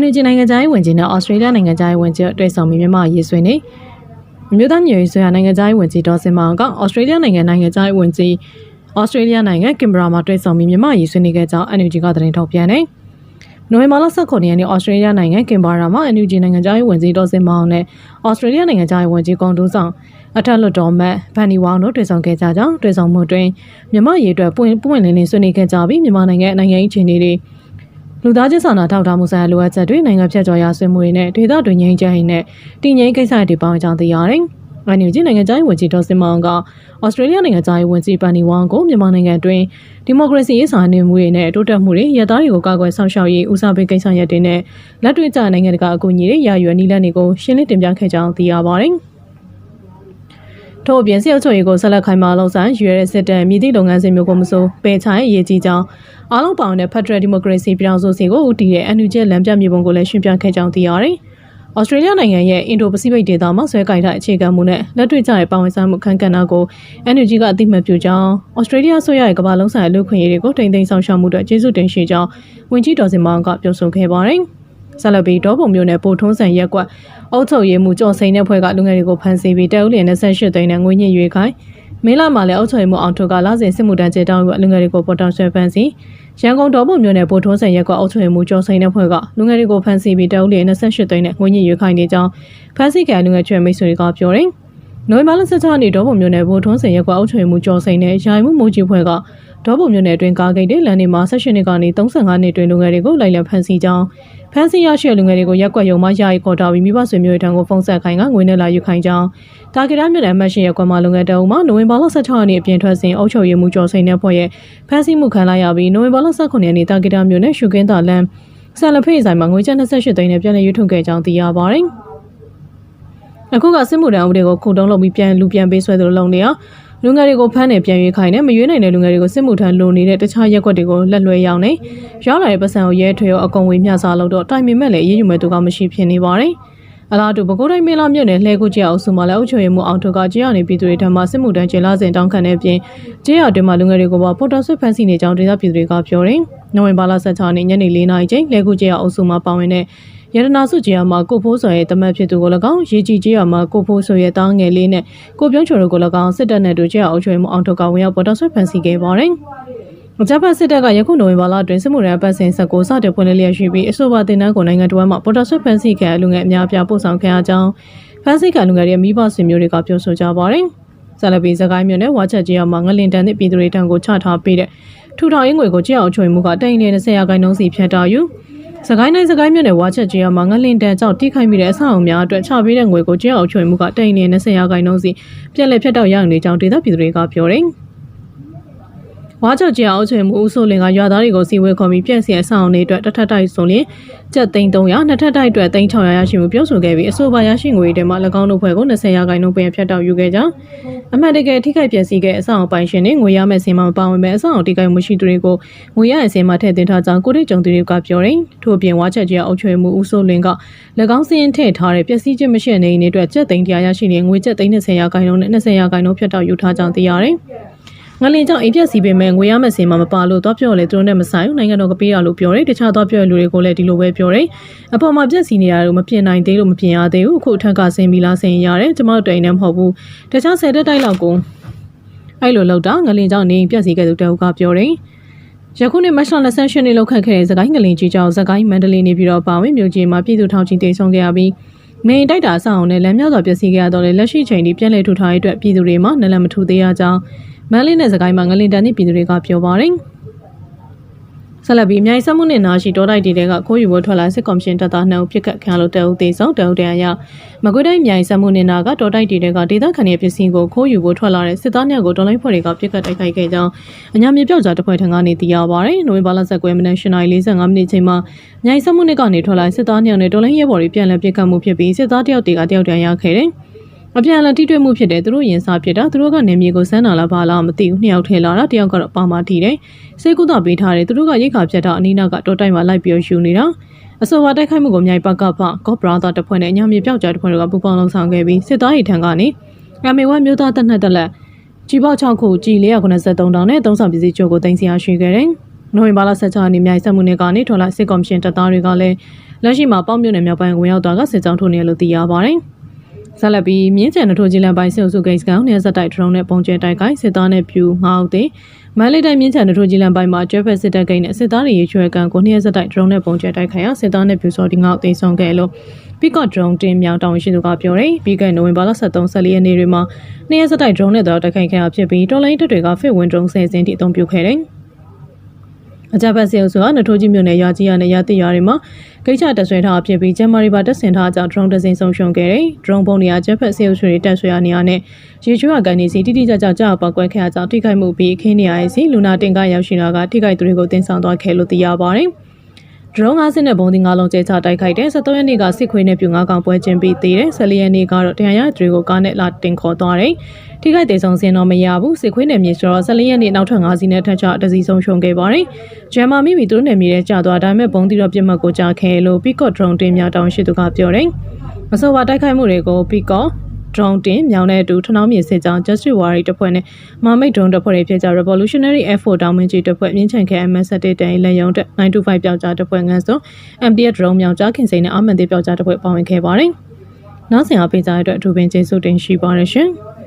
NUG နိုင်ငံသားရေးဝန်ကြီးနဲ့ Australia နိုင်ငံသားရေးဝန်ကြီးတွေ့ဆုံပြီးမြန်မာရေးဆွေးနွေးမြို့သားမျိုးရေးဆွေးနွေးနိုင်ငံသားရေးဝန်ကြီးဒေါ်စင်မောင်က Australia နိုင်ငံသားရေးဝန်ကြီး Australia နိုင်ငံကင်ဘရာမှာတွေ့ဆုံပြီးမြန်မာရေးဆွေးနွေးခဲ့ကြောင်း NUG ကသတင်းထုတ်ပြန်တယ်။နိုဝင်ဘာလ19ရက်နေ့ Australia နိုင်ငံကင်ဘာရာမှာ NUG နိုင်ငံသားရေးဝန်ကြီးဒေါ်စင်မောင်နဲ့ Australia နိုင်ငံသားရေးဝန်ကြီးကွန်ဒူးဆောင်အထက်လွှတ်တော်မတ်ဗန်နီဝေါင်တို့တွေ့ဆုံခဲ့ကြကြောင်းတွေ့ဆုံမှုတွင်မြန်မာရေးအတွက်ပွင့်လင်းလင်းဆွေးနွေးခဲ့ကြပြီးမြန်မာနိုင်ငံရေးအခြေအနေတွေလူသားချင်းစာနာထောက်ထားမှုဆိုင်ရာလိုအပ်ချက်တွေနိုင်ငံဖြတ်ကျော်ရာဆွေးမှုတွေနဲ့ဒေသတွင်းငြိမ်းချမ်းရေးနဲ့တည်ငြိမ်ကိစ္စတွေပေါင်းကြောင်းသိရတယ်။NUG နိုင်ငံသားရေးဝန်ကြီးဒေါ်စင်မောင်က Australia နိုင်ငံသားရေးဝန်ကြီးဗန်နီဝေါင်ကိုမြန်မာနိုင်ငံတွင်ဒီမိုကရေစီရေးဆောင်ရွက်မှုတွေနဲ့တိုးတက်မှုတွေရသားတွေကိုကာကွယ်ဆောင်ရှောက်ရေးဦးစားပေးကိစ္စရပ်တွေနဲ့လက်တွေ့ကျနိုင်ငံတကာအကူအညီတွေရရွယ်နည်းလမ်းတွေကိုရှင်းလင်းတင်ပြခဲ့ကြောင်းသိရပါတယ်။ထို့အပြင်စစ်အုပ်ချုပ်ရေးကိုဆက်လက်ခိုင်မာလှုပ်ဆောင်ရွေးရတဲ့စစ်တပ်မြစ်တိလုပ်ငန်းစဉ်မျိုးကိုမစိုးပယ်ချရေးအရေးကြီးကြောင်းအားလုံးပါဝင်တဲ့ Federal Democracy ပြည်ထောင်စုစီကိုဦးတည်တဲ့ NUG လမ်းပြမြေပုံကိုလည်းရှင်းပြခဲ့ကြောင်းသိရတယ်။ Australia နိုင်ငံရဲ့ Indo-Pacific ဒေသမှာဆွဲကိုင်ထားအခြေခံမှုနဲ့လက်တွေ့ကျတဲ့ပါဝင်စားမှုအခမ်းကဏ္ဍကို NUG ကအသိမှတ်ပြုကြောင်း Australia အစိုးရရဲ့ကမ္ဘာလုံးဆိုင်ရာလူ့ခွင့်ရေးတွေကိုထိန်းသိမ်းဆောင်ရှောက်မှုအတွက်ကျေးဇူးတင်ရှိကြောင်းဝန်ကြီးဒေါ်စင်မောင်ကပြောဆိုခဲ့ပါတယ်။ဆက်လက်ပြီးဒေါ်ပုံမျိုးနဲ့ပိုထုံးစံရက်ကွက်အုပ်ချုပ်ရေးမှုကြော်စိန်တဲ့ဖွဲ့ကလူငယ်တွေကိုဖမ်းဆီးပြီးတအုပ်လျင်28သိန်းနဲ့ငွေညှစ်ရွေးခိုင်းမေလမှာလည်းအုပ်ချုပ်ရေးမှုအောင်ထုတ်ကလစဉ်စစ်မှုတန်းကျေတောင်းလူငယ်တွေကိုပေါ်တောင်ဆွဲဖမ်းဆီးရန်ကုန်ဒေါ်ပုံမျိုးနဲ့ပိုထုံးစံရက်ကွက်အုပ်ချုပ်ရေးမှုကြော်စိန်တဲ့ဖွဲ့ကလူငယ်တွေကိုဖမ်းဆီးပြီးတအုပ်လျင်28သိန်းနဲ့ငွေညှစ်ရွေးခိုင်းနေကြောင်းဖမ်းဆီးခံလူငယ်ချွေမိတ်ဆွေတွေကပြောတယ်။နိုဝင်ဘာလ17ရက်နေ့ဒေါ်ပုံမျိုးနဲ့ပိုထုံးစံရက်ကွက်အုပ်ချုပ်ရေးမှုကြော်စိန်နဲ့ယာယီမှုမိုးကြီးဖွဲ့ကဒေါ်ပုံမျိုးနဲ့အတွင်းကားဂိတ်တွေလမ်းတွေမှာ18နှစ်ကနေ35နှစ်တွင်လူငယ်တွေကိုလိုက်လံဖမ်းဆီးကြောင်းဖမ်းဆီးရရှိလူငယ်တွေကိုရက်ကွက်ရုံမှယာယီခေါ်ထားပြီးမိဘဆွေမျိုးတွေထံကိုဖုန်းဆက်ခိုင်းကငွေနဲ့လာယူခိုင်းကြောင်းတာဂီတာမြို့နယ်အမှတ်8ရက်ကွက်မှာလူငယ်တအုပ်မှနိုဝင်ဘာလ16ရက်နေ့အပြင်ထွက်စဉ်အုပ်ချုပ်ရေးမှုကျော်စိန်တဲ့ဖွဲ့ရဲ့ဖမ်းဆီးမှုခံလိုက်ရပြီးနိုဝင်ဘာလ19ရက်နေ့တာဂီတာမြို့နယ်ရှုကင်းသာလမ်းဆန်လဖေးဆိုင်မှာငွေကျပ်28သိန်းနဲ့ပြန်လည်ယူထုတ်ခဲ့ကြောင်းသိရပါတယ်။အခုကစစ်မှုထမ်းဥပဒေကိုခုတုံးလုပ်ပြီးပြန်ပေးဆွဲသလိုလုပ်နေရလူငယ်တွေကိုဖမ်းနေပြန်ရွေးခိုင်းနေမရွေးနိုင်တဲ့လူငယ်တွေကိုစစ်မှုထမ်းလိုနေတဲ့တခြားရက်ကွက်တွေကိုလက်လွှဲရောက်နေရောက်လာတဲ့ပတ်စံကိုရဲထွေရောအကုံဝေမျှစားလို့တော့တိုင်ပင်မဲ့လည်းအေးအေးယူမဲ့သူကမရှိဖြစ်နေပါတယ်။အလားတူပဲခူးတိုင်းမင်းလာမြို့နယ်လှဲကူကျအုပ်စုမှာလည်းအုပ်ချုပ်ရေးမှုအောင်ထုတ်ကကြေးရနေပြည်သူတွေထံမှစစ်မှုထမ်းကျင်းလာစဉ်တောင်းခံတဲ့အပြင်ကြေးရတွင်မှလူငယ်တွေကိုပါပေါ်တော်ဆွဖမ်းဆီးနေကြောင်းဒေသပြည်သူတွေကပြောတယ်။နိုဝင်ဘာလ16ရက်နေ့ညနေ4:00နာရီချိန်လှဲကူကျအုပ်စုမှာပါဝင်တဲ့ရတနာစုကြေးရမှာကိုဖိုးစော်ရဲ့တမတ်ဖြစ်သူကို၎င်းရေကြီးကြေးရမှာကိုဖိုးစော်ရဲ့တားငယ်လေးနဲ့ကိုပြုံးချိုတို့ကို၎င်းစစ်တပ်နဲ့တူကြေးရအုပ်ချုပ်ရေးမှုအောင်ထုတ်ကဝင်ရောက်ပေါ်တော်ဆွဖမ်းဆီးခဲ့ပါတယ်။ဂျပန်စစ်တပ်ကယခုနိုဝင်ဘာလအတွင်းစစ်မှုထမ်းပတ်စဉ်19စတင်ဖွင့်လှစ်လျက်ရှိပြီးအဆိုပါတင်နန်းကိုနိုင်ငံတော်မှာပေါ်တော်ဆွဖမ်းဆီးခဲ့လူငယ်အများအပြားပို့ဆောင်ခဲ့ရကြောင်းဖမ်းဆီးခံလူငယ်တွေမိဘဆွေမျိုးတွေကပြောဆိုကြပါတယ်။ဆလပီစကိုင်းမြို့နယ်ဝါချက်ကြေးရမှာငလင်တန်တဲ့ပြည်သူတွေထံကိုချထားပေးတဲ့ထူထောင်ရေးငွေကိုကြေးရအုပ်ချုပ်ရေးမှုကတိုင်နေ20%စီဖြတ်တောက်ယူစကိုင်းတိုင်းစကိုင်းမြို့နယ်ဝါချက်ကြေးရမှာငလင်တန်ကြောင့်တိခိုက်မိတဲ့အဆောက်အအုံများအတွက်ချပေးတဲ့ငွေကိုကြေးရအုပ်ချုပ်ရေးမှုကတိုင်နေ20%စီပြန်လည်ဖြတ်တောက်ရနေကြောင်းဒေသပြည်သူတွေကပြောတယ်။ဝါကြောက်ကြေးအုပ်ချုပ်မှုဦးစိုးလင်ကရွာသားတွေကိုစီဝဲခေါ်ပြီးပြည့်စည်အဆောင်အုံတွေအတွက်တစ်ထပ်တိုက်ဆိုရင်ကျပ်300နှစ်ထပ်တိုက်အတွက်600ရရှိမှုပြောဆိုခဲ့ပြီးအဆိုပါရရှိငွေတွေမှာ၎င်းတို့ဖွဲ့ကို20%ပြန်ဖြတ်တောက်ယူခဲ့ကြောင်းအမှန်တကယ်ထိခိုက်ပျက်စီးခဲ့အဆောင်အပိုင်ရှင်တွေငွေရမယ့်စင်မှာမပါဝင်ပဲအဆောင်အုံတိခိုက်မှုရှိသူတွေကိုငွေရအစင်မှာထည့်သွင်းထားကြောင်းကိုတိတ်ကြုံသူတွေကပြောတယ်ထို့အပြင်ဝါချက်ကြေးအုပ်ချုပ်မှုဦးစိုးလင်က၎င်းစင်ထည့်ထားတဲ့ပျက်စီးခြင်းမရှိတဲ့နေအိမ်တွေအတွက်ကျပ်300ရရှိတဲ့ငွေကျပ်20%နဲ့20%ဖြတ်တောက်ယူထားကြောင်းသိရတယ်ငလင်ကြောင့်အိမ်ပြက်စီပေမဲ့ငွေရမယ့်စင်မှာမပါလို့တော့ပြောလေသူတို့နဲ့မဆိုင်ဘူးနိုင်ငံတော်ကပေးရလို့ပြောတယ်တခြားတော့ပြောလူတွေကိုလည်းဒီလိုပဲပြောတယ်အပေါ်မှာပြက်စီနေရလို့မပြင်နိုင်သေးလို့မပြင်ရသေးဘူးအခုအထက်ကဆင်ပြီးလားဆင်ရတယ်ကျမတို့တိုင်နေမဟုတ်ဘူးတခြား10တက်တိုက်လောက်ကိုအဲ့လိုလောက်တာငလင်ကြောင့်နေပြက်စီခဲ့သူတအုပ်ကပြောတယ်ယခုနှစ်မတ်လ28နှစ်လောက်ခတ်ခဲ့တဲ့စကိုင်းငလင်ကြီးကြောင့်စကိုင်းမန္တလေးနေပြီးတော့ပါဝင်မြို့ကြီးမှာပြည်သူထောင်ချီတိတ်ဆုံးခဲ့ရပြီးမင်းတိုက်တာအဆောင်နဲ့လမ်းမြောက်စွာပျက်စီးခဲ့ရတော့လေလက်ရှိချိန်ထိပြန်လည်ထူထောင်ရေးအတွက်ပြည်သူတွေမှာနလန်မထူသေးရကြောင်းမန်လေးနဲ့စကိုင်းမှာငလင်တန်သည့်ပြည်သူတွေကပြောပါတယ်။ဆက်လက်ပြီးအမြိုင်ဆက်မှုနဲ့နာရှိတောတိုက်တွေကခိုးယူဖို့ထွက်လာစစ်ကော်မရှင်တပ်သား2ဦးပြစ်ခတ်ခံလို့တအုပ်သေးဆုံးတအုပ်တရရမကွေးတိုင်းအမြိုင်ဆက်မှုနဲ့နာကတောတိုက်တွေကဒေသခံတွေပစ္စည်းကိုခိုးယူဖို့ထွက်လာတဲ့စစ်သားများကိုတော်လိုင်းဖွဲ့တွေကပြစ်ခတ်တိုက်ခိုက်ခဲ့ကြောင်းအညာမြေပြောက်ကြားတပ်ဖွဲ့ထံကနေသိရပါတယ်။နိုဝင်ဘာလ19ရက်နေ့8:45မိနစ်ချိန်မှာအမြိုင်ဆက်မှုနဲ့ကနေထွက်လာစစ်သား2ယောက်နဲ့တော်လိုင်းရဲဘော်တွေပြန်လည်ပြစ်ခတ်မှုဖြစ်ပြီးစစ်သား1ယောက်တယောက်တရရခဲ့တယ်။အပြန်အလှန်ထိတွေ့မှုဖြစ်တဲ့သူတို့ရင်စားဖြစ်တာသူတို့ကနေမြေကိုစမ်းနာလာပါလားမသိဘူးနှစ်ယောက်ထဲလာတာတယောက်ကတော့ပါမထီတယ်စေကုသပေးထားတယ်သူတို့ကရိတ်ခါဖြတ်တာအနီးနားကတော်တိုက်မှာလိုက်ပြီးယူနေတာအဆိုပါတိုက်ခိုက်မှုကိုမြိုင်ပကဖကော့ဘရာသာတပ်ဖွဲ့နဲ့အညာမြေပြောက်ကြားတပ်ဖွဲ့တွေကပူးပေါင်းလုံဆောင်ခဲ့ပြီးစစ်သားတွေထံကနေအမေဝတ်မျိုးသားတပ်နှစ်တက်လက်ကြီးပေါက်6ခုကြီး493တောင်နဲ့3ဆောင်ပစ္စည်းချို့ကိုတင်စီရရှိခဲ့တယ်နိုဝင်ဘာလ16ရက်နေ့မြိုင်ဆက်မှုနဲ့ကနေထွက်လာစစ်ကော်မရှင်တပ်သားတွေကလည်း လက်ရှိမှာပေါ့မြို့နယ်မြောက်ပိုင်းဝင်ရောက်သွားကစစ်ကြောင်းထိုးနေလို့သိရပါတယ်။ဆက်လက်ပြီးမြင်းချံနှထိုးကြီးလမ်းပိုင်းစစ်အုပ်စုဂိတ်စကောင်နေဆက်တိုက်ဒရုန်းနဲ့ပုံကျဲတိုက်ခိုက်စစ်သားနဲ့ပြူ9ဦးသိမန္တလေးတိုင်းမြင်းချံနှထိုးကြီးလမ်းပိုင်းမှာကျဲဖက်စစ်တပ်ဂိတ်နဲ့စစ်သားတွေရေချွဲကန်ကိုနှစ်ဆက်တိုက်ဒရုန်းနဲ့ပုံကျဲတိုက်ခိုက်ရစစ်သားနဲ့ပြူစော်ဒီ9ဦးသိဆုံးခဲ့လို့ပီကော့ဒရုန်းတင်မြောက်တောင်ရှိသူကပြောတယ်ပြီးခဲ့နိုဝင်ဘာလ23-14ရက်နေ့တွေမှာနှစ်ရက်ဆက်တိုက်ဒရုန်းနဲ့တော့တိုက်ခိုက်ခဲ့တာဖြစ်ပြီးတော်လိုင်းတပ်တွေကဖစ်ဝင်ဒရုန်း10စင်းထိအသုံးပြုခဲ့တယ်အကြမ်းဖက်စစ်အုပ်စုကနှထိုးကြီးမြို့နယ်ရွာကြီးရနဲ့ရတိရွာတွေမှာဂိတ်ချတက်ဆွဲထားဖြစ်ပြီးကျမ်းမာရီပါတက်ဆင်ထားကြောင့်ဒရုန်းတစ်စင်းဆုံးရှုံးခဲ့တယ်။ဒရုန်းပုံတွေအကြမ်းဖက်စစ်အုပ်စုတွေတက်ဆွဲရနေရနဲ့ရေချိုးအကန်နေစီတိတိကျကျကြောက်ပေါက်ကွဲခဲ့ကြောင့်ထိခိုက်မှုပြီးခင်းနေရရဲ့စီလူနာတင်ကရောက်ရှိတာကထိခိုက်သူတွေကိုတင်ဆောင်သွားခဲ့လို့သိရပါတယ်။ဒရုန်း5စင်းနဲ့ဘုံဒီ9လုံးကျဲချတိုက်ခိုက်တဲ့73ရက်နေ့ကစစ်ခွေးနဲ့ပြူ9ကောင်ပွဲကျင်းပြီးသေးတယ်14ရက်နေ့ကတော့တရားရသူတွေကိုကားနဲ့လာတင်ခေါ်သွားတယ်။ထိခိုက်ဒေဆုံးစင်းတော့မရဘူးစစ်ခွေးနယ်မြေဆိုတော့14ရက်နေ့နောက်ထပ်5စီးနဲ့ထပ်ချတစီဆုံးရှုံးခဲ့ပါတယ်။ဂျမ်မာမိပြီးသူတို့နယ်မြေထဲကျသွားဒါပေမဲ့ဘုံတီတော့ပြစ်မှတ်ကိုကြားခဲ့လို့ပီကော့ဒရုန်းတင်မြောက်တောင်ရှိသူကပြောတယ်။မဆိုပါတိုက်ခိုက်မှုတွေကိုပီကော့ဒရုန်းတင်မြောင်းတဲ့အတူထနောင်းမြေစစ်ကြောင်း Justice Warrior တပ်ဖွဲ့နဲ့မာမိတ်ဒရုန်းတပ်ဖွဲ့တွေဖြစ်ကြ Revolutionary Air Force တောင်မင်းကြီးတပ်ဖွဲ့မြင်းချန်ခဲ MS7 တန်လက်ရုံးတက်925ပြောက်ကြားတပ်ဖွဲ့ငန်းစုံ MTF ဒရုန်းမြောင်းကြားခင်စိန်နဲ့အာမန်သေးပြောက်ကြားတပ်ဖွဲ့ပါဝင်ခဲ့ပါတယ်။နောက်ဆင်အားပေးကြတဲ့အတွက်အထူးပင်ကျေးဇူးတင်ရှိပါတယ်ရှင်။